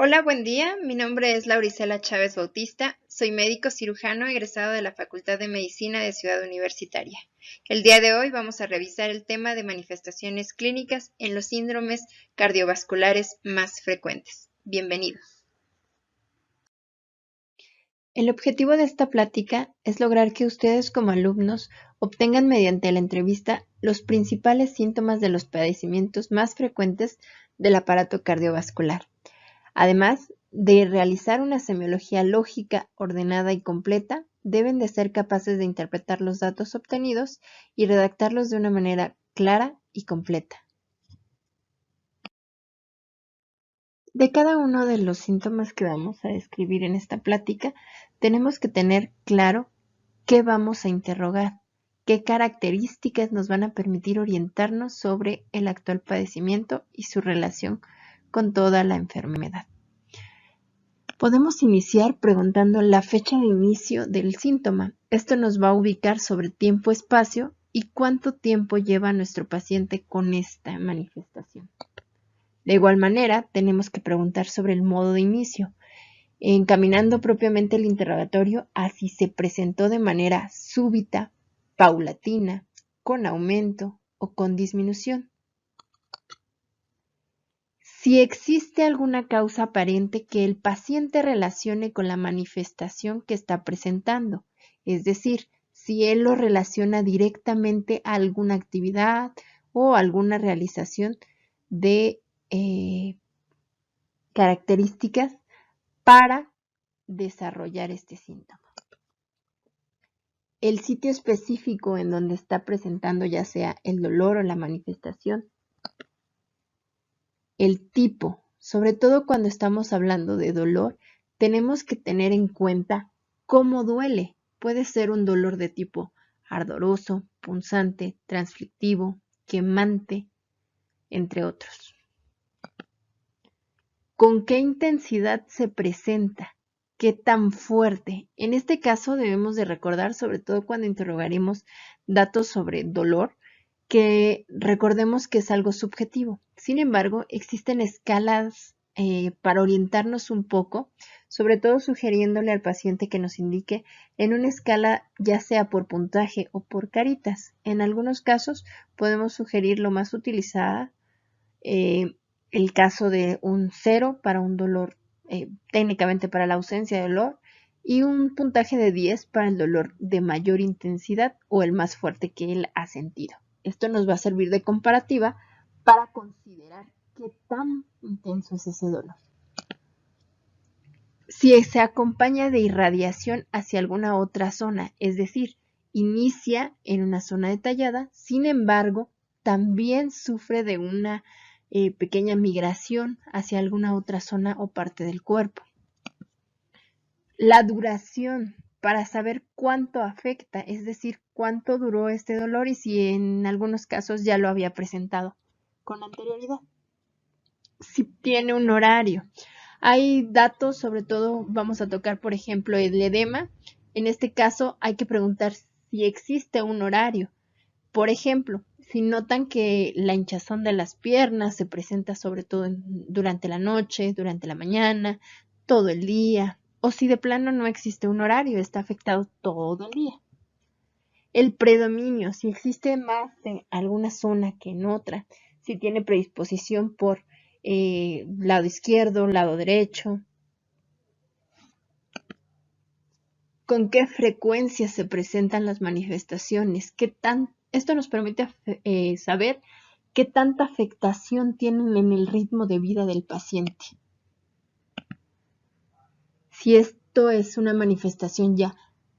Hola, buen día. Mi nombre es Lauricela Chávez Bautista. Soy médico cirujano egresado de la Facultad de Medicina de Ciudad Universitaria. El día de hoy vamos a revisar el tema de manifestaciones clínicas en los síndromes cardiovasculares más frecuentes. Bienvenidos. El objetivo de esta plática es lograr que ustedes como alumnos obtengan mediante la entrevista los principales síntomas de los padecimientos más frecuentes del aparato cardiovascular. Además de realizar una semiología lógica, ordenada y completa, deben de ser capaces de interpretar los datos obtenidos y redactarlos de una manera clara y completa. De cada uno de los síntomas que vamos a describir en esta plática, tenemos que tener claro qué vamos a interrogar, qué características nos van a permitir orientarnos sobre el actual padecimiento y su relación con toda la enfermedad. Podemos iniciar preguntando la fecha de inicio del síntoma. Esto nos va a ubicar sobre tiempo-espacio y cuánto tiempo lleva nuestro paciente con esta manifestación. De igual manera, tenemos que preguntar sobre el modo de inicio, encaminando propiamente el interrogatorio a si se presentó de manera súbita, paulatina, con aumento o con disminución. Si existe alguna causa aparente que el paciente relacione con la manifestación que está presentando, es decir, si él lo relaciona directamente a alguna actividad o alguna realización de características para desarrollar este síntoma. El sitio específico en donde está presentando ya sea el dolor o la manifestación. El tipo, sobre todo cuando estamos hablando de dolor, tenemos que tener en cuenta cómo duele. Puede ser un dolor de tipo ardoroso, punzante, transflictivo, quemante, entre otros. ¿Con qué intensidad se presenta? ¿Qué tan fuerte? En este caso debemos de recordar, sobre todo cuando interrogaremos datos sobre dolor, que recordemos que es algo subjetivo. Sin embargo, existen escalas para orientarnos un poco, sobre todo sugiriéndole al paciente que nos indique en una escala ya sea por puntaje o por caritas. En algunos casos podemos sugerir lo más utilizada, el caso de un 0 para un dolor, técnicamente para la ausencia de dolor, y un puntaje de 10 para el dolor de mayor intensidad o el más fuerte que él ha sentido. Esto nos va a servir de comparativa para considerar qué tan intenso es ese dolor. Si se acompaña de irradiación hacia alguna otra zona, es decir, inicia en una zona detallada, sin embargo, también sufre de una pequeña migración hacia alguna otra zona o parte del cuerpo. La duración, para saber cuánto afecta, es decir, cuánto duró este dolor y si en algunos casos ya lo había presentado con anterioridad. Si tiene un horario. Hay datos, sobre todo vamos a tocar, por ejemplo, el edema. En este caso hay que preguntar si existe un horario. Por ejemplo, si notan que la hinchazón de las piernas se presenta sobre todo durante la noche, durante la mañana, todo el día, o si de plano no existe un horario, está afectado todo el día. El predominio, si existe más en alguna zona que en otra, si tiene predisposición por lado izquierdo, lado derecho. ¿Con qué frecuencia se presentan las manifestaciones? Esto nos permite saber qué tanta afectación tienen en el ritmo de vida del paciente. Si esto es una manifestación ya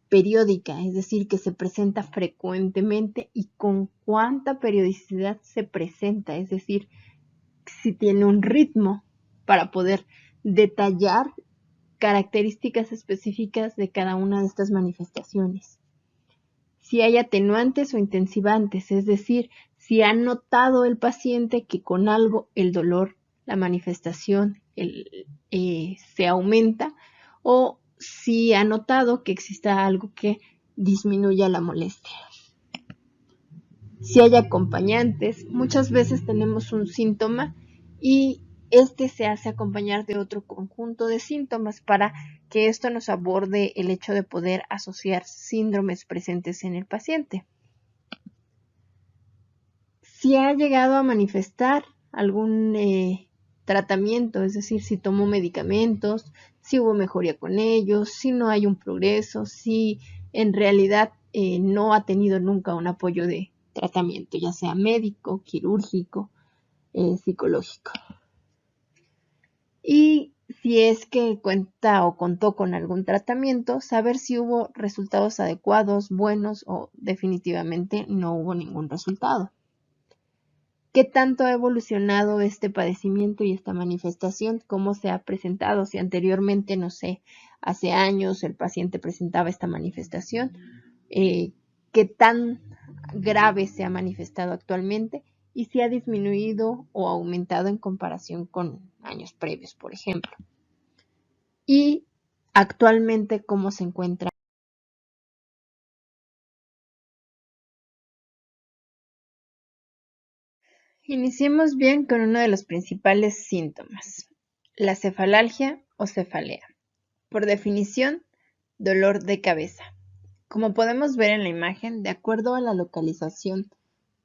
periódica, es decir, que se presenta frecuentemente y con cuánta periodicidad se presenta, es decir, si tiene un ritmo para poder detallar características específicas de cada una de estas manifestaciones. Si hay atenuantes o intensivantes, es decir, si ha notado el paciente que con algo el dolor, la manifestación se aumenta, o si ha notado que exista algo que disminuya la molestia. Si hay acompañantes, muchas veces tenemos un síntoma y este se hace acompañar de otro conjunto de síntomas para que esto nos aborde el hecho de poder asociar síndromes presentes en el paciente. Si ha llegado a manifestar algún tratamiento, es decir, si tomó medicamentos, si hubo mejoría con ellos, si no hay un progreso, si en realidad no ha tenido nunca un apoyo de tratamiento, ya sea médico, quirúrgico, psicológico. Y si es que cuenta o contó con algún tratamiento, saber si hubo resultados adecuados, buenos o definitivamente no hubo ningún resultado. ¿Qué tanto ha evolucionado este padecimiento y esta manifestación? ¿Cómo se ha presentado? Si anteriormente, no sé, hace años el paciente presentaba esta manifestación, ¿qué tan grave se ha manifestado actualmente? Y si ha disminuido o aumentado en comparación con años previos, por ejemplo. Y actualmente, ¿cómo se encuentra? Iniciemos bien con uno de los principales síntomas, la cefalalgia o cefalea. Por definición, dolor de cabeza. Como podemos ver en la imagen, de acuerdo a la localización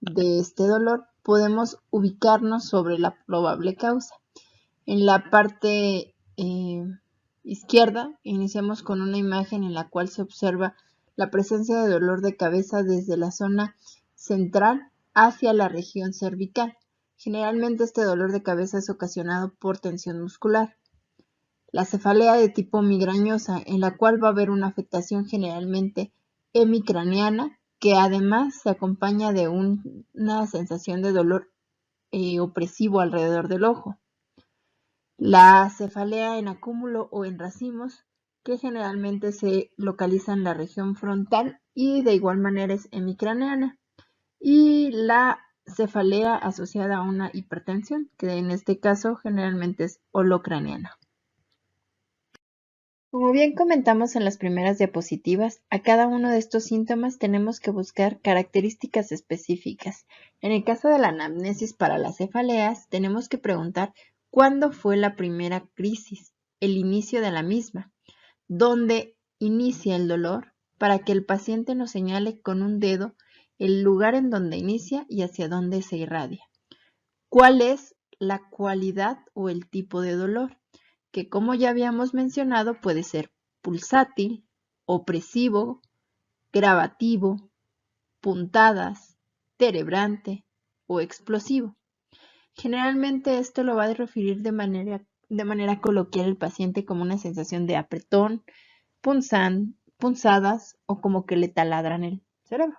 de este dolor, podemos ubicarnos sobre la probable causa. En la parte izquierda, iniciamos con una imagen en la cual se observa la presencia de dolor de cabeza desde la zona central hacia la región cervical. Generalmente este dolor de cabeza es ocasionado por tensión muscular. La cefalea de tipo migrañosa, en la cual va a haber una afectación generalmente hemicraneana, que además se acompaña de una sensación de dolor opresivo alrededor del ojo. La cefalea en acúmulo o en racimos, que generalmente se localiza en la región frontal y de igual manera es hemicraneana. Y la cefalea asociada a una hipertensión, que en este caso generalmente es holocraniana. Como bien comentamos en las primeras diapositivas, a cada uno de estos síntomas tenemos que buscar características específicas. En el caso de la anamnesis para las cefaleas, tenemos que preguntar cuándo fue la primera crisis, el inicio de la misma, dónde inicia el dolor, para que el paciente nos señale con un dedo el lugar en donde inicia y hacia dónde se irradia. ¿Cuál es la cualidad o el tipo de dolor? Que como ya habíamos mencionado puede ser pulsátil, opresivo, gravativo, puntadas, terebrante o explosivo. Generalmente esto lo va a referir de manera coloquial el paciente como una sensación de apretón, punzadas o como que le taladran el cerebro.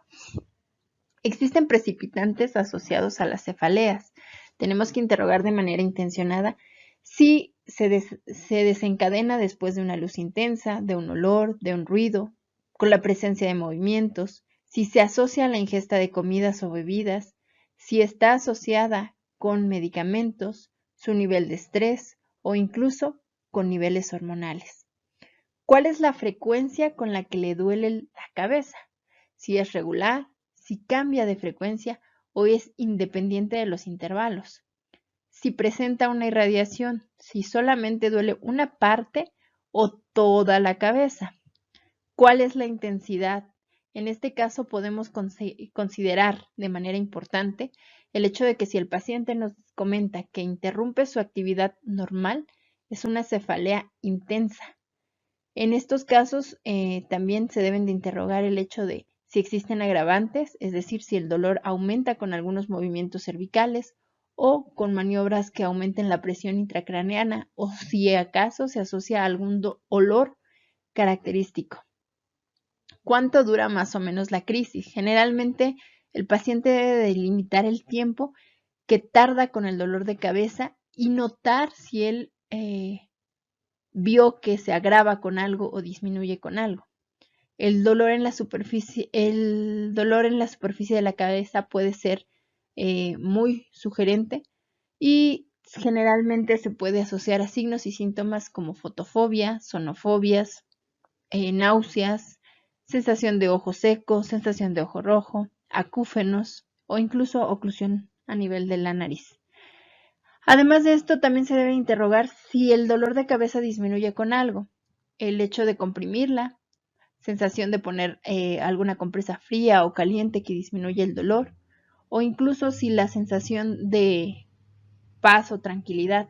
Existen precipitantes asociados a las cefaleas. Tenemos que interrogar de manera intencionada si se desencadena después de una luz intensa, de un olor, de un ruido, con la presencia de movimientos, si se asocia a la ingesta de comidas o bebidas, si está asociada con medicamentos, su nivel de estrés o incluso con niveles hormonales. ¿Cuál es la frecuencia con la que le duele la cabeza? Si es regular, si cambia de frecuencia o es independiente de los intervalos. Si presenta una irradiación, si solamente duele una parte o toda la cabeza. ¿Cuál es la intensidad? En este caso podemos considerar de manera importante el hecho de que si el paciente nos comenta que interrumpe su actividad normal, es una cefalea intensa. En estos casos también se deben de interrogar el hecho de si existen agravantes, es decir, si el dolor aumenta con algunos movimientos cervicales o con maniobras que aumenten la presión intracraneana o si acaso se asocia a algún olor característico. ¿Cuánto dura más o menos la crisis? Generalmente el paciente debe de limitar el tiempo que tarda con el dolor de cabeza y notar si él vio que se agrava con algo o disminuye con algo. El dolor en la superficie de la cabeza puede ser muy sugerente y generalmente se puede asociar a signos y síntomas como fotofobia, sonofobias, náuseas, sensación de ojo seco, sensación de ojo rojo, acúfenos o incluso oclusión a nivel de la nariz. Además de esto, también se debe interrogar si el dolor de cabeza disminuye con algo. El hecho de comprimirla, sensación de poner alguna compresa fría o caliente que disminuye el dolor, o incluso si la sensación de paz o tranquilidad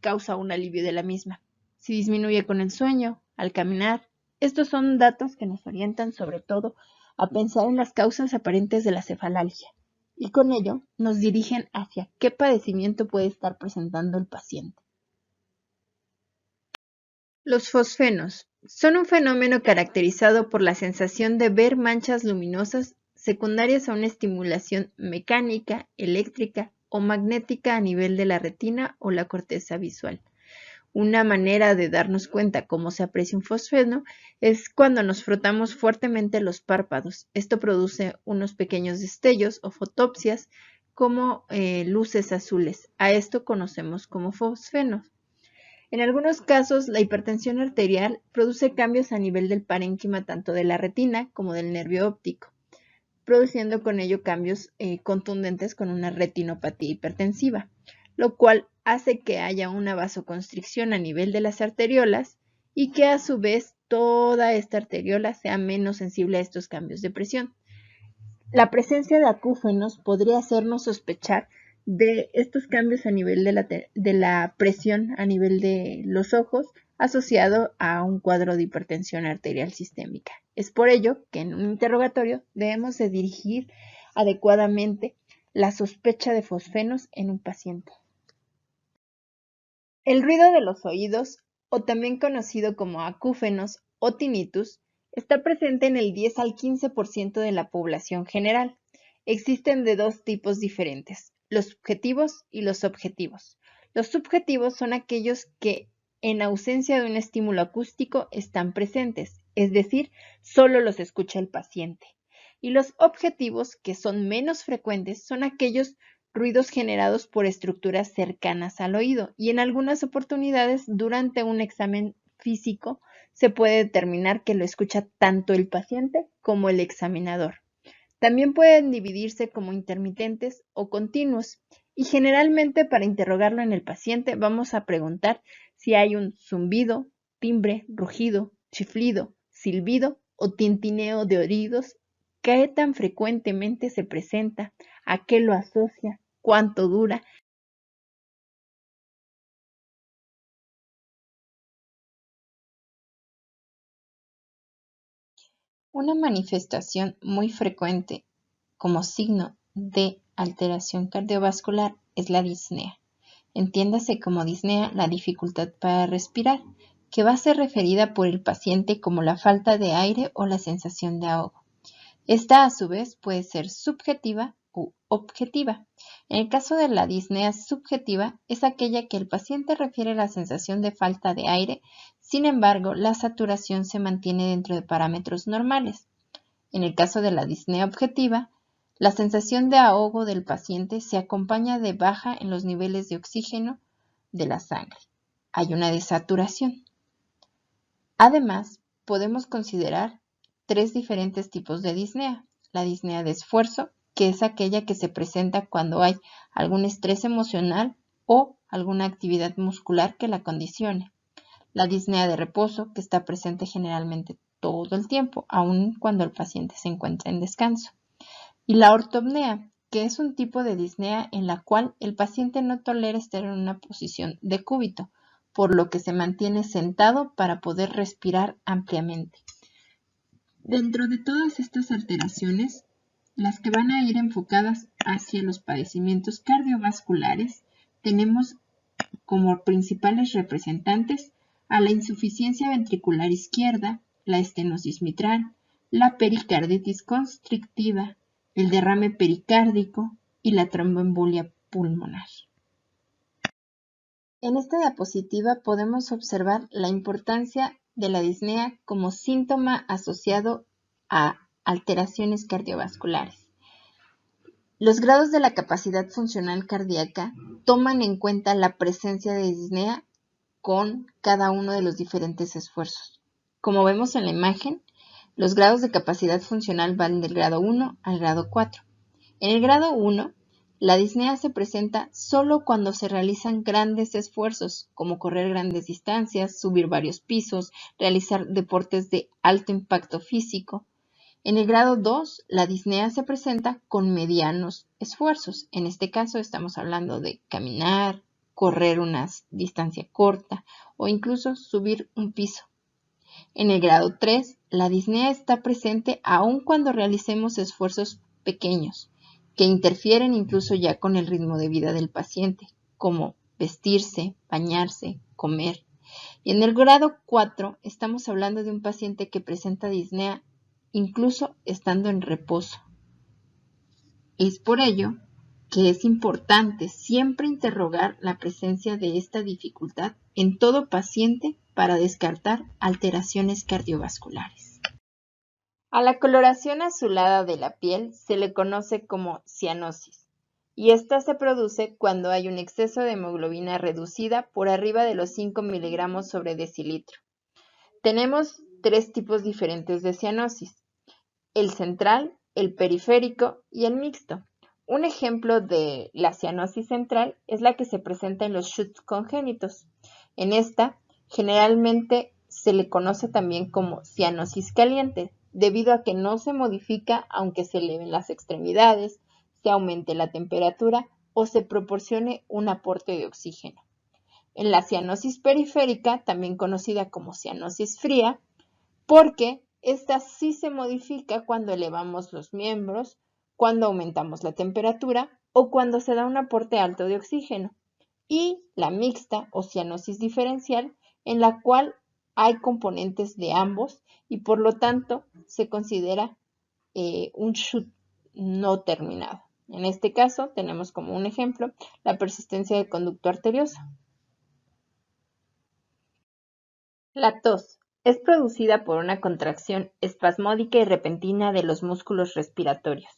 causa un alivio de la misma. Si disminuye con el sueño, al caminar. Estos son datos que nos orientan sobre todo a pensar en las causas aparentes de la cefalalgia y con ello nos dirigen hacia qué padecimiento puede estar presentando el paciente. Los fosfenos son un fenómeno caracterizado por la sensación de ver manchas luminosas secundarias a una estimulación mecánica, eléctrica o magnética a nivel de la retina o la corteza visual. Una manera de darnos cuenta cómo se aprecia un fosfeno es cuando nos frotamos fuertemente los párpados. Esto produce unos pequeños destellos o fotopsias como luces azules. A esto conocemos como fosfenos. En algunos casos, la hipertensión arterial produce cambios a nivel del parénquima tanto de la retina como del nervio óptico, produciendo con ello cambios contundentes con una retinopatía hipertensiva, lo cual hace que haya una vasoconstricción a nivel de las arteriolas y que a su vez toda esta arteriola sea menos sensible a estos cambios de presión. La presencia de acúfenos podría hacernos sospechar de estos cambios a nivel de la presión a nivel de los ojos asociado a un cuadro de hipertensión arterial sistémica. Es por ello que en un interrogatorio debemos de dirigir adecuadamente la sospecha de fosfenos en un paciente. El ruido de los oídos, o también conocido como acúfenos o tinnitus, está presente en el 10 al 15% de la población general. Existen de dos tipos diferentes, los subjetivos y los objetivos. Los subjetivos son aquellos que, en ausencia de un estímulo acústico, están presentes, es decir, solo los escucha el paciente. Y los objetivos, que son menos frecuentes, son aquellos ruidos generados por estructuras cercanas al oído y en algunas oportunidades durante un examen físico se puede determinar que lo escucha tanto el paciente como el examinador. También pueden dividirse como intermitentes o continuos y generalmente para interrogarlo en el paciente vamos a preguntar si hay un zumbido, timbre, rugido, chiflido, silbido o tintineo de oídos, qué tan frecuentemente se presenta, a qué lo asocia, cuánto dura. Una manifestación muy frecuente como signo de alteración cardiovascular es la disnea. Entiéndase como disnea la dificultad para respirar, que va a ser referida por el paciente como la falta de aire o la sensación de ahogo. Esta a su vez puede ser subjetiva u objetiva. En el caso de la disnea subjetiva es aquella que el paciente refiere a la sensación de falta de aire, sin embargo la saturación se mantiene dentro de parámetros normales. En el caso de la disnea objetiva, la sensación de ahogo del paciente se acompaña de baja en los niveles de oxígeno de la sangre. Hay una desaturación. Además, podemos considerar tres diferentes tipos de disnea. La disnea de esfuerzo, que es aquella que se presenta cuando hay algún estrés emocional o alguna actividad muscular que la condicione. La disnea de reposo, que está presente generalmente todo el tiempo, aun cuando el paciente se encuentra en descanso. Y la ortopnea, que es un tipo de disnea en la cual el paciente no tolera estar en una posición de cúbito, por lo que se mantiene sentado para poder respirar ampliamente. Dentro de todas estas alteraciones, las que van a ir enfocadas hacia los padecimientos cardiovasculares, tenemos como principales representantes a la insuficiencia ventricular izquierda, la estenosis mitral, la pericarditis constrictiva, el derrame pericárdico y la tromboembolia pulmonar. En esta diapositiva podemos observar la importancia de la disnea como síntoma asociado a alteraciones cardiovasculares. Los grados de la capacidad funcional cardíaca toman en cuenta la presencia de disnea con cada uno de los diferentes esfuerzos. Como vemos en la imagen, los grados de capacidad funcional van del grado 1 al grado 4. En el grado 1 La disnea se presenta solo cuando se realizan grandes esfuerzos, como correr grandes distancias, subir varios pisos, realizar deportes de alto impacto físico. En el grado 2, la disnea se presenta con medianos esfuerzos. En este caso estamos hablando de caminar, correr una distancia corta o incluso subir un piso. En el grado 3, la disnea está presente aun cuando realicemos esfuerzos pequeños, que interfieren incluso ya con el ritmo de vida del paciente, como vestirse, bañarse, comer. Y en el grado 4 estamos hablando de un paciente que presenta disnea incluso estando en reposo. Es por ello que es importante siempre interrogar la presencia de esta dificultad en todo paciente para descartar alteraciones cardiovasculares. A la coloración azulada de la piel se le conoce como cianosis, y esta se produce cuando hay un exceso de hemoglobina reducida por arriba de los 5 miligramos sobre decilitro. Tenemos tres tipos diferentes de cianosis: el central, el periférico y el mixto. Un ejemplo de la cianosis central es la que se presenta en los SHUTS congénitos. En esta, generalmente se le conoce también como cianosis caliente, debido a que no se modifica aunque se eleven las extremidades, se aumente la temperatura o se proporcione un aporte de oxígeno. En la cianosis periférica, también conocida como cianosis fría, porque esta sí se modifica cuando elevamos los miembros, cuando aumentamos la temperatura o cuando se da un aporte alto de oxígeno. Y la mixta o cianosis diferencial, en la cual hay componentes de ambos y por lo tanto se considera un SHUT no terminado. En este caso tenemos como un ejemplo la persistencia del conducto arterioso. La tos es producida por una contracción espasmódica y repentina de los músculos respiratorios,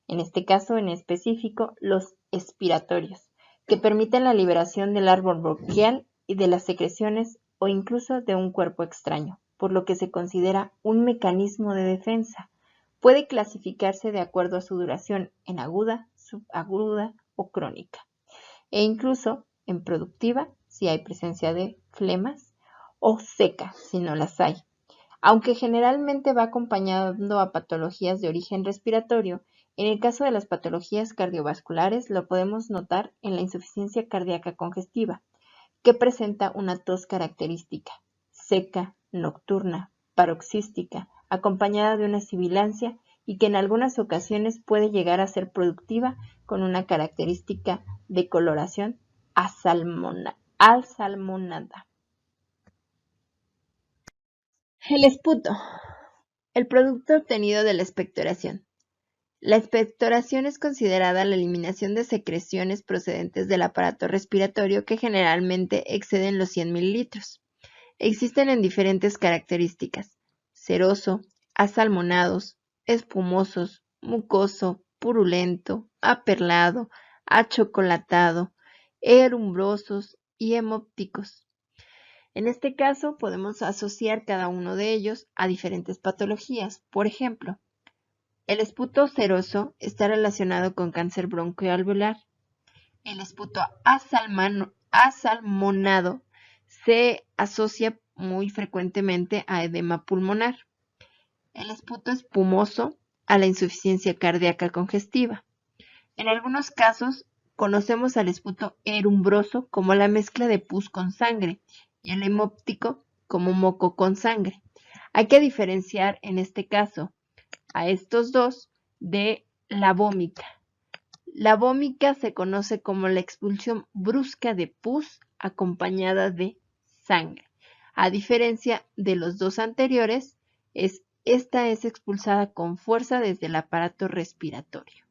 en este caso en específico los expiratorios, que permiten la liberación del árbol bronquial y de las secreciones o incluso de un cuerpo extraño, por lo que se considera un mecanismo de defensa. Puede clasificarse de acuerdo a su duración en aguda, subaguda o crónica, e incluso en productiva si hay presencia de flemas o seca si no las hay. Aunque generalmente va acompañando a patologías de origen respiratorio, en el caso de las patologías cardiovasculares lo podemos notar en la insuficiencia cardíaca congestiva, que presenta una tos característica, seca, nocturna, paroxística, acompañada de una sibilancia y que en algunas ocasiones puede llegar a ser productiva con una característica de coloración asalmonada. El esputo, el producto obtenido de la expectoración. La expectoración es considerada la eliminación de secreciones procedentes del aparato respiratorio que generalmente exceden los 100 mililitros. Existen en diferentes características: ceroso, asalmonados, espumosos, mucoso, purulento, aperlado, achocolatado, erumbrosos y hemópticos. En este caso, podemos asociar cada uno de ellos a diferentes patologías. Por ejemplo, el esputo ceroso está relacionado con cáncer broncoalveolar. El esputo asalmonado se asocia muy frecuentemente a edema pulmonar. El esputo espumoso a la insuficiencia cardíaca congestiva. En algunos casos, conocemos al esputo erumbroso como la mezcla de pus con sangre y el hemóptico como moco con sangre. Hay que diferenciar en este caso a estos dos de la vómica. La vómica se conoce como la expulsión brusca de pus acompañada de sangre. A diferencia de los dos anteriores, esta es expulsada con fuerza desde el aparato respiratorio.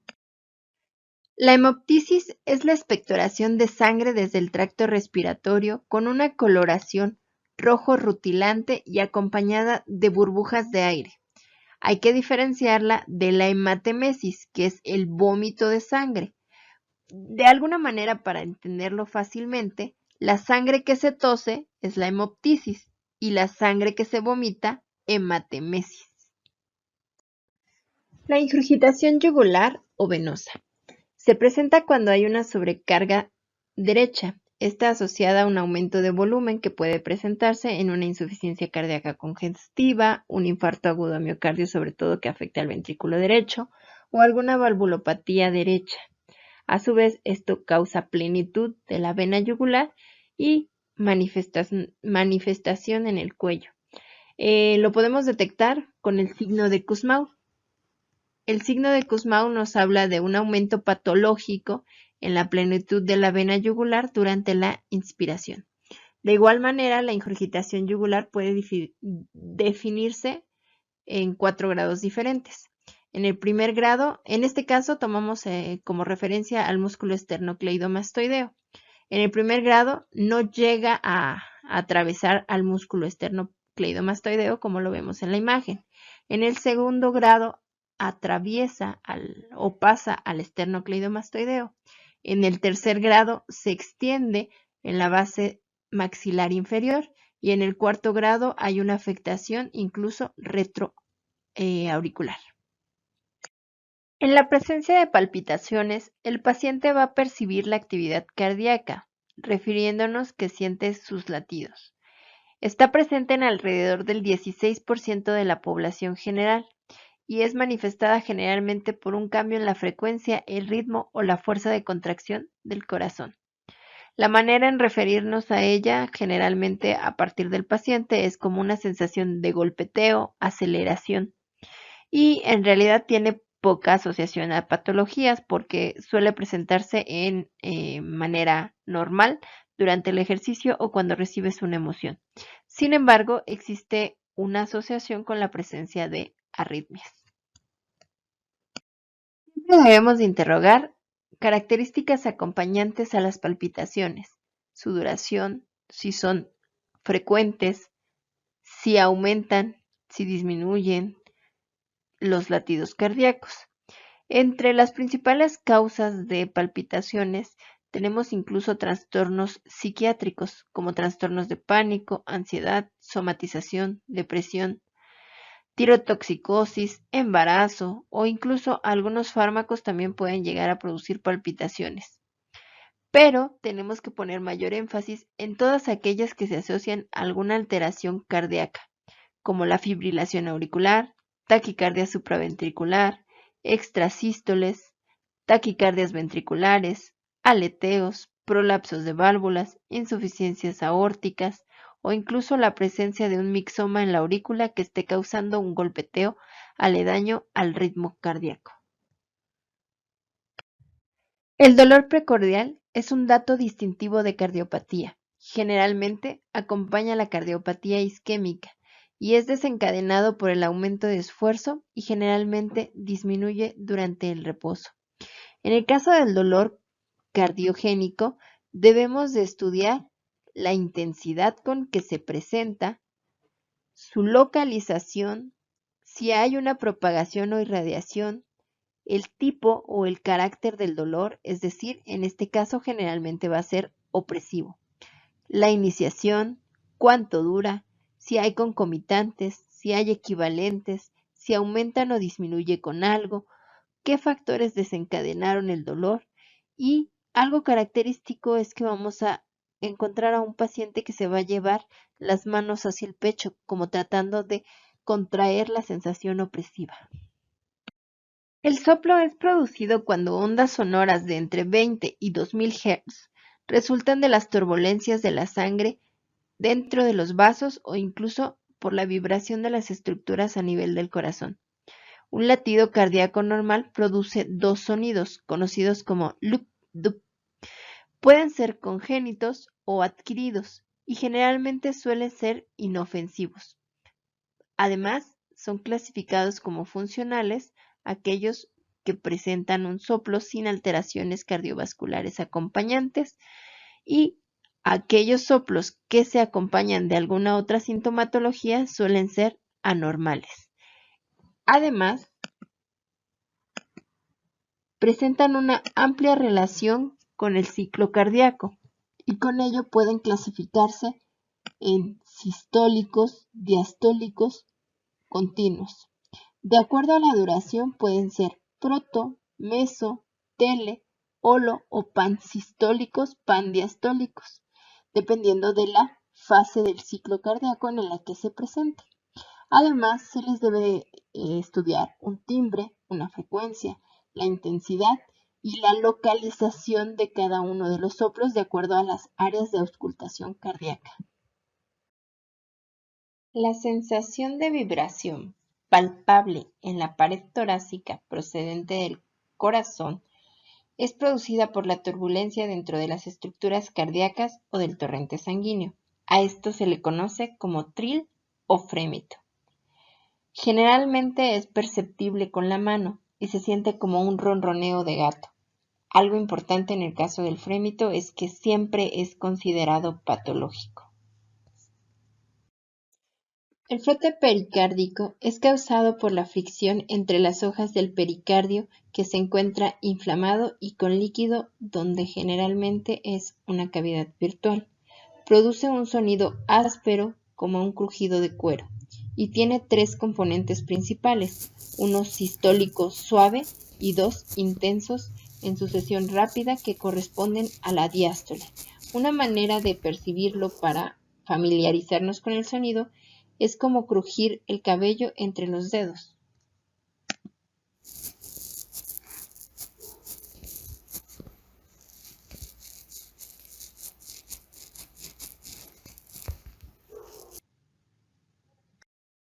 La hemoptisis es la expectoración de sangre desde el tracto respiratorio con una coloración rojo rutilante y acompañada de burbujas de aire. Hay que diferenciarla de la hematemesis, que es el vómito de sangre. De alguna manera, para entenderlo fácilmente, la sangre que se tose es la hemoptisis y la sangre que se vomita, hematemesis. La ingurgitación yugular o venosa. Se presenta cuando hay una sobrecarga derecha, esta asociada a un aumento de volumen que puede presentarse en una insuficiencia cardíaca congestiva, un infarto agudo a miocardio, sobre todo que afecta al ventrículo derecho, o alguna valvulopatía derecha. A su vez, esto causa plenitud de la vena yugular y manifestación en el cuello. Lo podemos detectar con el signo de Kussmaul. El signo de Kussmaul nos habla de un aumento patológico en la plenitud de la vena yugular durante la inspiración. De igual manera, la ingurgitación yugular puede definirse en 4 grados diferentes. En el primer grado, en este caso tomamos como referencia al músculo esternocleidomastoideo. En el primer grado no llega a atravesar al músculo esternocleidomastoideo como lo vemos en la imagen. En el segundo grado atraviesa o pasa al esternocleidomastoideo. En el tercer grado se extiende en la base maxilar inferior y en el cuarto grado hay una afectación incluso retroauricular. En la presencia de palpitaciones, el paciente va a percibir la actividad cardíaca, refiriéndonos que siente sus latidos. Está presente en alrededor del 16% de la población general y es manifestada generalmente por un cambio en la frecuencia, el ritmo o la fuerza de contracción del corazón. La manera en referirnos a ella, generalmente a partir del paciente, es como una sensación de golpeteo, aceleración, y en realidad tiene poca asociación a patologías porque suele presentarse en manera normal durante el ejercicio o cuando recibes una emoción. Sin embargo, existe una asociación con la presencia de arritmias. Siempre debemos de interrogar características acompañantes a las palpitaciones, su duración, si son frecuentes, si aumentan, si disminuyen los latidos cardíacos. Entre las principales causas de palpitaciones tenemos incluso trastornos psiquiátricos como trastornos de pánico, ansiedad, somatización, depresión, tirotoxicosis, embarazo o incluso algunos fármacos también pueden llegar a producir palpitaciones. Pero tenemos que poner mayor énfasis en todas aquellas que se asocian a alguna alteración cardíaca, como la fibrilación auricular, taquicardia supraventricular, extrasístoles, taquicardias ventriculares, aleteos, prolapsos de válvulas, insuficiencias aórticas o incluso la presencia de un mixoma en la aurícula que esté causando un golpeteo aledaño al ritmo cardíaco. El dolor precordial es un dato distintivo de cardiopatía. Generalmente acompaña la cardiopatía isquémica y es desencadenado por el aumento de esfuerzo y generalmente disminuye durante el reposo. En el caso del dolor cardiogénico, debemos de estudiar la intensidad con que se presenta, su localización, si hay una propagación o irradiación, el tipo o el carácter del dolor, es decir, en este caso generalmente va a ser opresivo. La iniciación, cuánto dura, si hay concomitantes, si hay equivalentes, si aumentan o disminuye con algo, qué factores desencadenaron el dolor y algo característico es que vamos a encontrar a un paciente que se va a llevar las manos hacia el pecho, como tratando de contraer la sensación opresiva. El soplo es producido cuando ondas sonoras de entre 20 y 2000 Hz resultan de las turbulencias de la sangre dentro de los vasos o incluso por la vibración de las estructuras a nivel del corazón. Un latido cardíaco normal produce dos sonidos, conocidos como loop-dup. Pueden ser congénitos o adquiridos y generalmente suelen ser inofensivos. Además, son clasificados como funcionales aquellos que presentan un soplo sin alteraciones cardiovasculares acompañantes y aquellos soplos que se acompañan de alguna otra sintomatología suelen ser anormales. Además, presentan una amplia relación con el ciclo cardíaco y con ello pueden clasificarse en sistólicos, diastólicos, continuos. De acuerdo a la duración pueden ser proto, meso, tele, holo o pansistólicos, pandiastólicos, dependiendo de la fase del ciclo cardíaco en la que se presente. Además, se les debe estudiar un timbre, una frecuencia, la intensidad y la localización de cada uno de los soplos de acuerdo a las áreas de auscultación cardíaca. La sensación de vibración palpable en la pared torácica procedente del corazón es producida por la turbulencia dentro de las estructuras cardíacas o del torrente sanguíneo. A esto se le conoce como tril o frémito. Generalmente es perceptible con la mano y se siente como un ronroneo de gato. Algo importante en el caso del frémito es que siempre es considerado patológico. El frote pericárdico es causado por la fricción entre las hojas del pericardio que se encuentra inflamado y con líquido donde generalmente es una cavidad virtual. Produce un sonido áspero como un crujido de cuero y tiene tres componentes principales, uno sistólico suave y dos intensos en sucesión rápida que corresponden a la diástole. Una manera de percibirlo para familiarizarnos con el sonido es como crujir el cabello entre los dedos.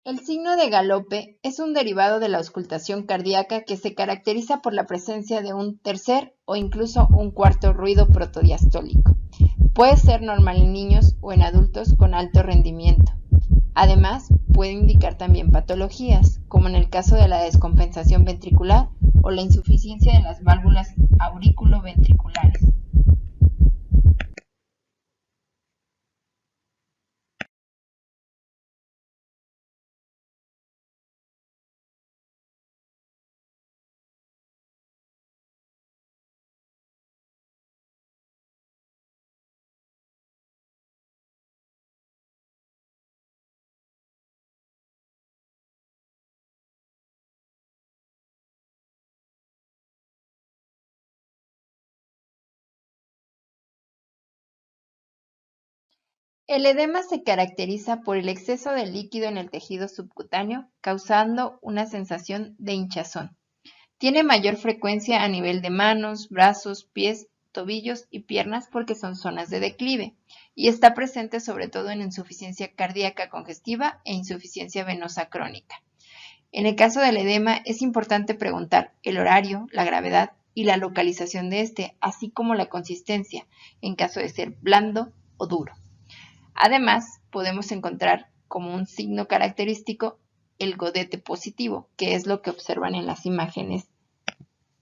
El signo de galope es un derivado de la auscultación cardíaca que se caracteriza por la presencia de un tercer o incluso un cuarto ruido protodiastólico. Puede ser normal en niños o en adultos con alto rendimiento. Además, puede indicar también patologías, como en el caso de la descompensación ventricular o la insuficiencia de las válvulas auriculoventriculares. El edema se caracteriza por el exceso de líquido en el tejido subcutáneo, causando una sensación de hinchazón. Tiene mayor frecuencia a nivel de manos, brazos, pies, tobillos y piernas porque son zonas de declive, y está presente sobre todo en insuficiencia cardíaca congestiva e insuficiencia venosa crónica. En el caso del edema es importante preguntar el horario, la gravedad y la localización de este, así como la consistencia, en caso de ser blando o duro. Además, podemos encontrar como un signo característico el godete positivo, que es lo que observan en las imágenes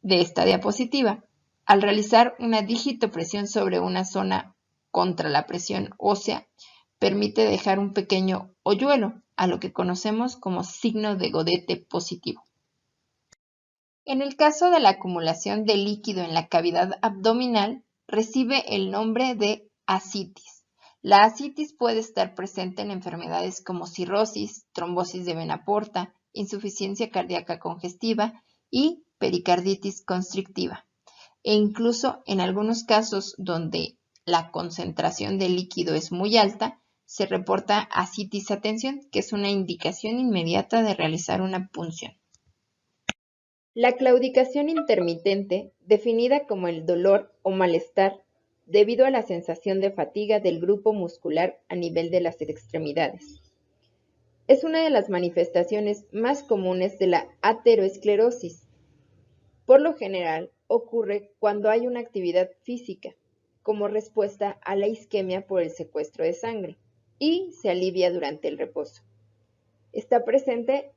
de esta diapositiva. Al realizar una digitopresión sobre una zona contra la presión ósea, permite dejar un pequeño hoyuelo, a lo que conocemos como signo de godete positivo. En el caso de la acumulación de líquido en la cavidad abdominal, recibe el nombre de ascitis. La ascitis puede estar presente en enfermedades como cirrosis, trombosis de vena porta, insuficiencia cardíaca congestiva y pericarditis constrictiva. E incluso en algunos casos donde la concentración de líquido es muy alta, se reporta ascitis a tensión, que es una indicación inmediata de realizar una punción. La claudicación intermitente, definida como el dolor o malestar debido a la sensación de fatiga del grupo muscular a nivel de las extremidades, es una de las manifestaciones más comunes de la ateroesclerosis. Por lo general, ocurre cuando hay una actividad física, como respuesta a la isquemia por el secuestro de sangre, y se alivia durante el reposo. Está presente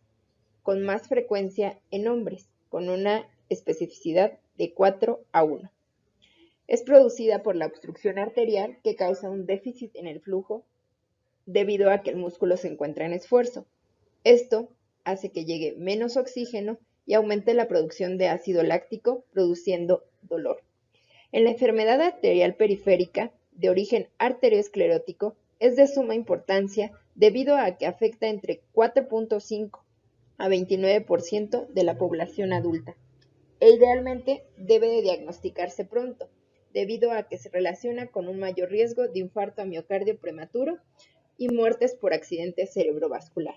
con más frecuencia en hombres, con una especificidad de 4 a 1. Es producida por la obstrucción arterial que causa un déficit en el flujo debido a que el músculo se encuentra en esfuerzo. Esto hace que llegue menos oxígeno y aumente la producción de ácido láctico, produciendo dolor. En la enfermedad arterial periférica de origen arteriosclerótico es de suma importancia debido a que afecta entre 4.5 a 29% de la población adulta. e idealmente debe de diagnosticarse pronto, debido a que se relaciona con un mayor riesgo de infarto a miocardio prematuro y muertes por accidente cerebrovascular.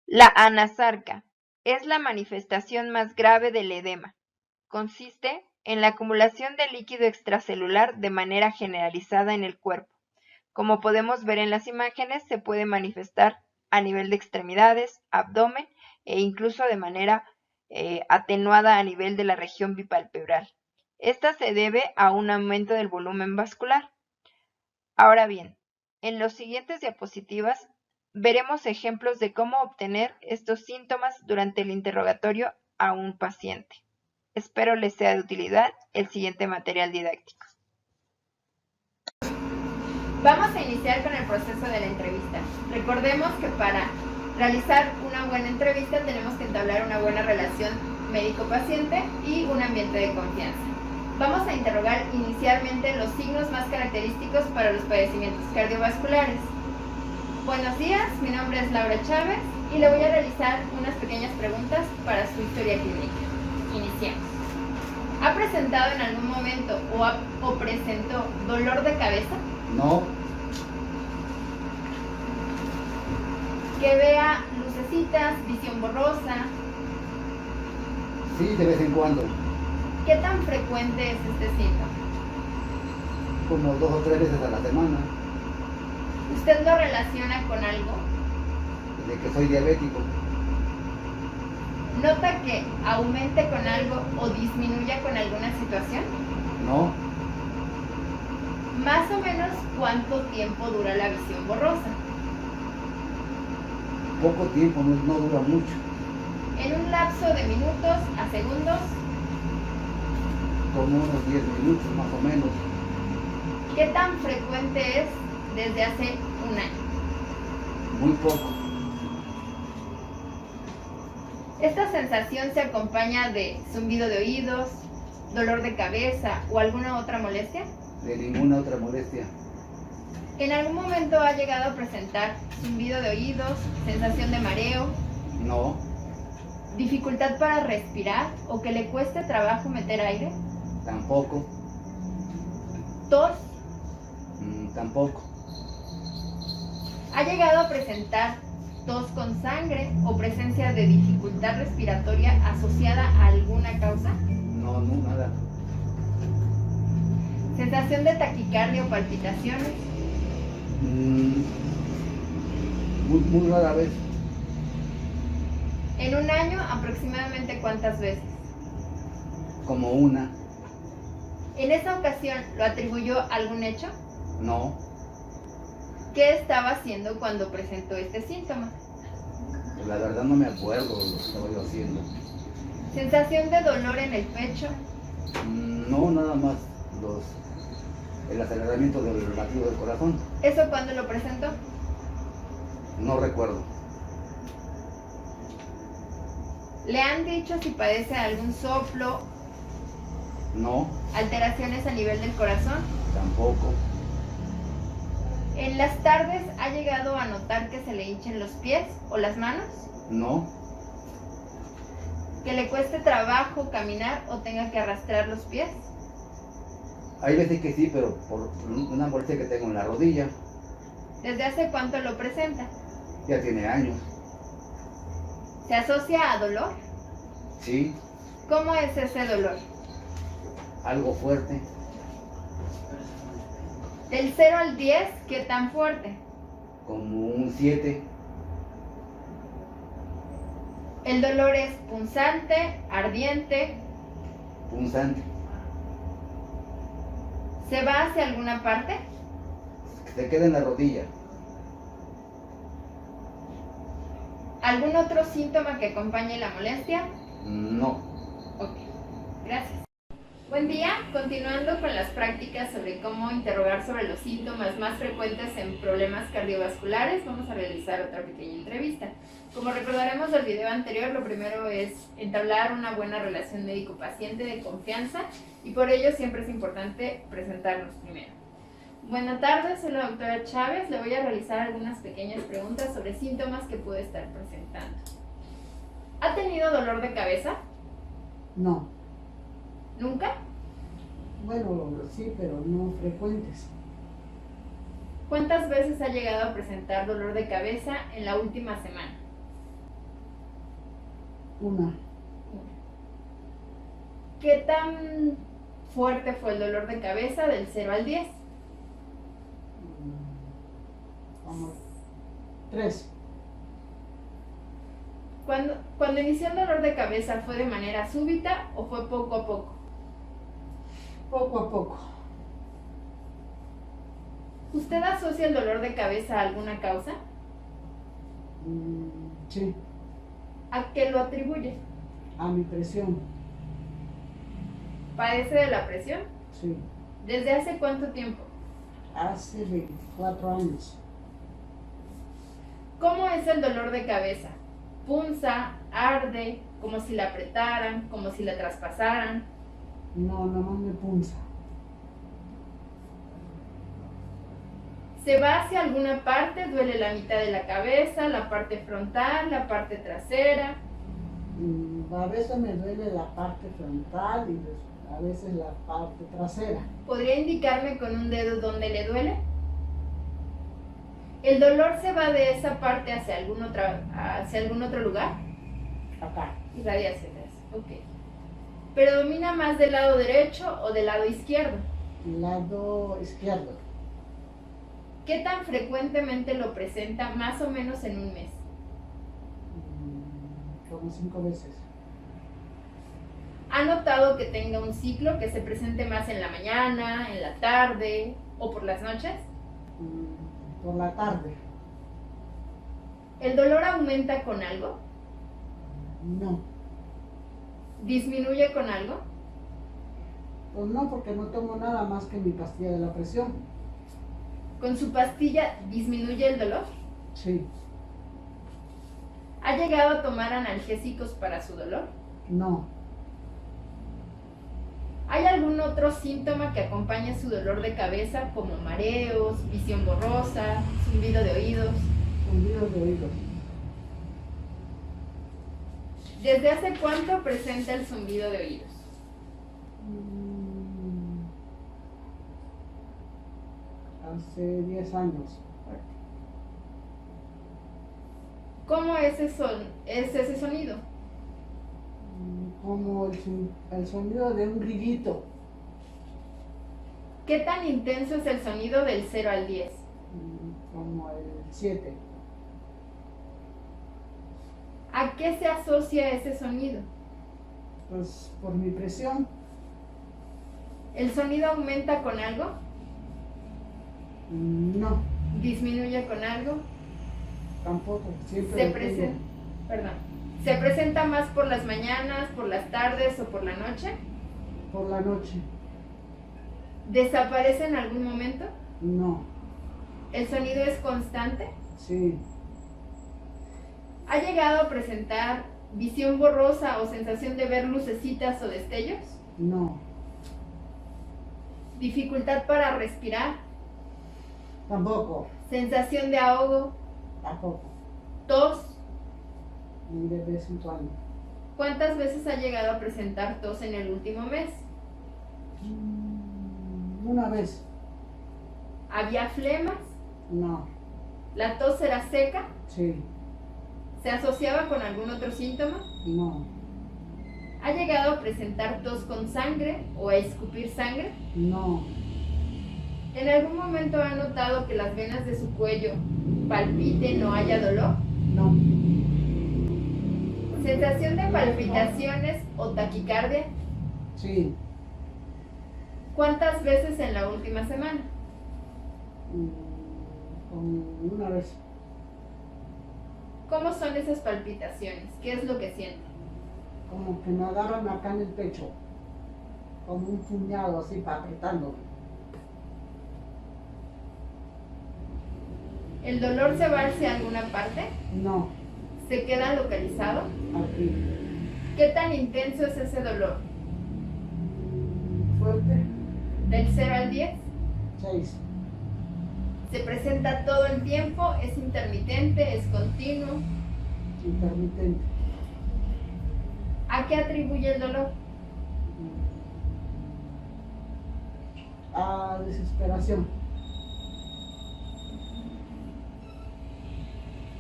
La anasarca es la manifestación más grave del edema. Consiste en la acumulación de líquido extracelular de manera generalizada en el cuerpo. Como podemos ver en las imágenes, se puede manifestar a nivel de extremidades, abdomen e incluso de manera atenuada a nivel de la región bipalpebral. Esta se debe a un aumento del volumen vascular. Ahora bien, en las siguientes diapositivas veremos ejemplos de cómo obtener estos síntomas durante el interrogatorio a un paciente. Espero les sea de utilidad el siguiente material didáctico. Vamos a iniciar con el proceso de la entrevista. Recordemos que para realizar una buena entrevista tenemos que entablar una buena relación médico-paciente y un ambiente de confianza. Vamos a interrogar inicialmente los signos más característicos para los padecimientos cardiovasculares. Buenos días, mi nombre es Laura Chávez y le voy a realizar unas pequeñas preguntas para su historia clínica. Iniciemos. ¿Ha presentado en algún momento o presentó dolor de cabeza? No. Que vea lucecitas, visión borrosa. Sí, de vez en cuando. ¿Qué tan frecuente es este síntoma? Como 2 o 3 veces a la semana. ¿Usted lo relaciona con algo? De que soy diabético. ¿Nota que aumente con algo o disminuya con alguna situación? No. Más o menos, ¿cuánto tiempo dura la visión borrosa? Poco tiempo, no dura mucho. ¿En un lapso de minutos a segundos? Como unos 10 minutos más o menos. ¿Qué tan frecuente es desde hace un año? Muy poco. ¿Esta sensación se acompaña de zumbido de oídos, dolor de cabeza o alguna otra molestia? De ninguna otra molestia. ¿En algún momento ha llegado a presentar zumbido de oídos, sensación de mareo, No. dificultad para respirar o que le cueste trabajo meter aire? Tampoco. ¿Tos? Tampoco. ¿Ha llegado a presentar tos con sangre o presencia de dificultad respiratoria asociada a alguna causa? No, nada. ¿Sensación de taquicardia o palpitaciones? Muy rara vez. ¿En un año aproximadamente cuántas veces? Como una. ¿En esa ocasión lo atribuyó a algún hecho? No. ¿Qué estaba haciendo cuando presentó este síntoma? Pues la verdad no me acuerdo lo que estaba yo haciendo. ¿Sensación de dolor en el pecho? No, nada más el aceleramiento del latido del corazón. ¿Eso cuándo lo presentó? No recuerdo. ¿Le han dicho si padece algún soplo, No, alteraciones a nivel del corazón? tampoco. ¿En las tardes ha llegado a notar que se le hinchen los pies o las manos? No, ¿Que le cueste trabajo caminar o tenga que arrastrar los pies? hay veces que sí, pero por una molestia que tengo en la rodilla. ¿Desde hace cuánto lo presenta? Ya tiene años. ¿Se asocia a dolor? Sí, ¿Cómo es ese dolor? algo fuerte. Del 0 al 10, ¿qué tan fuerte? Como un 7. ¿El dolor es punzante, ardiente? Punzante. ¿Se va hacia alguna parte? Se queda en la rodilla. ¿Algún otro síntoma que acompañe la molestia? No. Ok, gracias. Buen día, continuando con las prácticas sobre cómo interrogar sobre los síntomas más frecuentes en problemas cardiovasculares, vamos a realizar otra pequeña entrevista. Como recordaremos del video anterior, lo primero es entablar una buena relación médico-paciente de confianza y por ello siempre es importante presentarnos primero. Buenas tardes, soy la doctora Chávez, le voy a realizar algunas pequeñas preguntas sobre síntomas que puede estar presentando. ¿Ha tenido dolor de cabeza? No. ¿Nunca? Bueno, sí, pero no frecuentes. ¿Cuántas veces ha llegado a presentar dolor de cabeza en la última semana? Una. ¿Qué tan fuerte fue el dolor de cabeza del 0 al 10? Como 3. Cuando inició el dolor de cabeza, ¿fue de manera súbita o fue poco a poco? Poco a poco. ¿Usted asocia el dolor de cabeza a alguna causa? Sí, ¿A qué lo atribuye? a mi presión. ¿Padece de la presión? Sí. ¿Desde hace cuánto tiempo? Hace 24 años. ¿Cómo es el dolor de cabeza? ¿Punza? ¿Arde? ¿Como si la apretaran? ¿Como si la traspasaran? No, nomás me punza. ¿Se va hacia alguna parte? ¿Duele la mitad de la cabeza? ¿La parte frontal? ¿La parte trasera? A veces me duele la parte frontal y a veces la parte trasera. ¿Podría indicarme con un dedo dónde le duele? ¿El dolor se va de esa parte hacia algún otro lugar? Acá. Irradia hacia atrás. Ok. ¿Predomina más del lado derecho o del lado izquierdo? Lado izquierdo. ¿Qué tan frecuentemente lo presenta más o menos en un mes? Como 5 veces. ¿Ha notado que tenga un ciclo que se presente más en la mañana, en la tarde o por las noches? Por la tarde. ¿El dolor aumenta con algo? No. ¿Disminuye con algo? Pues no, porque no tomo nada más que mi pastilla de la presión. ¿Con su pastilla disminuye el dolor? Sí. ¿Ha llegado a tomar analgésicos para su dolor? No. ¿Hay algún otro síntoma que acompañe su dolor de cabeza, como mareos, visión borrosa, zumbido de oídos? Zumbidos de oídos. ¿Desde hace cuánto presenta el zumbido de oídos? Hace 10 años. ¿Cómo es ese sonido? Como el sonido de un grillito. ¿Qué tan intenso es el sonido del 0 al 10? Como el 7. ¿A qué se asocia ese sonido? Pues por mi presión. ¿El sonido aumenta con algo? No, ¿Disminuye con algo? tampoco. Siempre ¿Se presenta más por las mañanas, por las tardes o por la noche? por la noche. ¿Desaparece en algún momento? No, ¿El sonido es constante? sí, ¿Ha llegado a presentar visión borrosa o sensación de ver lucecitas o destellos? no, ¿Dificultad para respirar? tampoco, ¿Sensación de ahogo? tampoco. ¿Tos? Ni de vez en cuando. ¿Cuántas veces ha llegado a presentar tos en el último mes? Una vez, ¿Había flemas? no, ¿La tos era seca? sí, ¿Se asociaba con algún otro síntoma? no, ¿Ha llegado a presentar tos con sangre o a escupir sangre? no, ¿En algún momento ha notado que las venas de su cuello palpiten o haya dolor? no, ¿Sensación de palpitaciones o taquicardia? sí, ¿Cuántas veces en la última semana? como una vez. ¿Cómo son esas palpitaciones? ¿Qué es lo que siente? Como que me agarran acá en el pecho, como un puñado así para apretándome. ¿El dolor se va hacia alguna parte? No, ¿Se queda localizado? aquí, ¿Qué tan intenso es ese dolor? fuerte, ¿Del 0 al 10? 6, ¿Se presenta todo el tiempo? ¿Es intermitente? ¿Es continuo? intermitente, ¿A qué atribuye el dolor? A desesperación.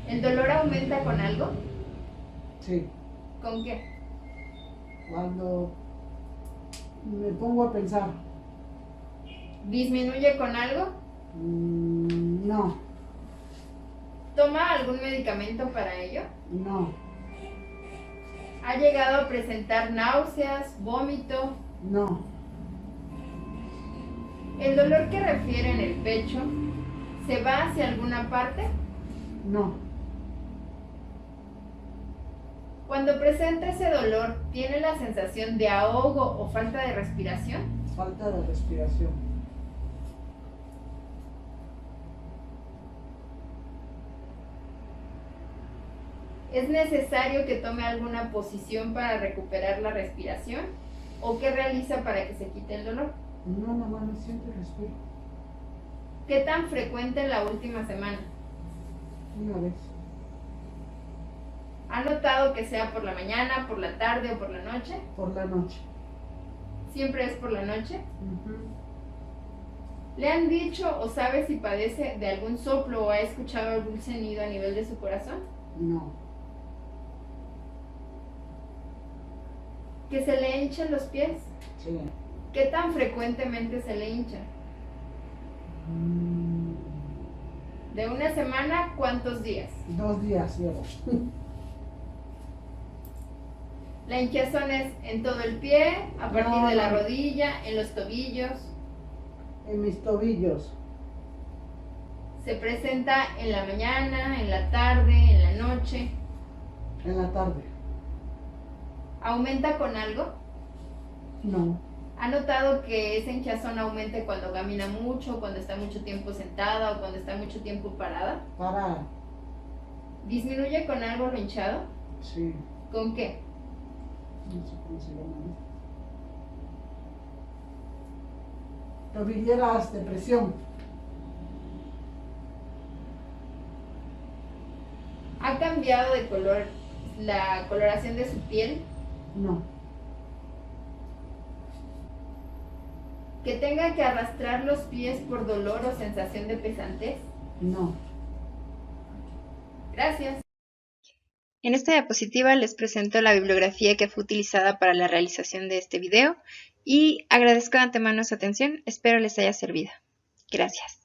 ¿El dolor aumenta con algo? Sí. ¿Con qué? Cuando me pongo a pensar. ¿Disminuye con algo? No, ¿Toma algún medicamento para ello? no, ¿Ha llegado a presentar náuseas, vómito? no, ¿El dolor que refiere en el pecho se va hacia alguna parte? no, Cuando presenta ese dolor, ¿tiene la sensación de ahogo o falta de respiración? falta de respiración. ¿Es necesario que tome alguna posición para recuperar la respiración? ¿O qué realiza para que se quite el dolor? No, nada más me siento y respiro. ¿Qué tan frecuente en la última semana? Una vez. ¿Ha notado que sea por la mañana, por la tarde o por la noche? Por la noche. ¿Siempre es por la noche? Ujú. ¿Le han dicho o sabe si padece de algún soplo o ha escuchado algún sonido a nivel de su corazón? No, ¿Que se le hinchan los pies? sí. ¿Qué tan frecuentemente se le hinchan? ¿De una semana cuántos días? 2 días llevo. La hinchazón es en todo el pie, a partir No, de la no. rodilla, en los tobillos. En mis tobillos. Se presenta en la mañana, en la tarde, en la noche. En la tarde. ¿Aumenta con algo? No, ¿Ha notado que esa hinchazón aumente cuando camina mucho, cuando está mucho tiempo sentada o cuando está mucho tiempo parada? para. ¿Disminuye con algo lo hinchado? Sí. ¿Con qué? No sé cómo se llama. Tobilleras de presión. ¿Ha cambiado de color la coloración de su piel? No, ¿Que tenga que arrastrar los pies por dolor o sensación de pesantez? no. Gracias. En esta diapositiva les presento la bibliografía que fue utilizada para la realización de este video y agradezco de antemano su atención, espero les haya servido. Gracias.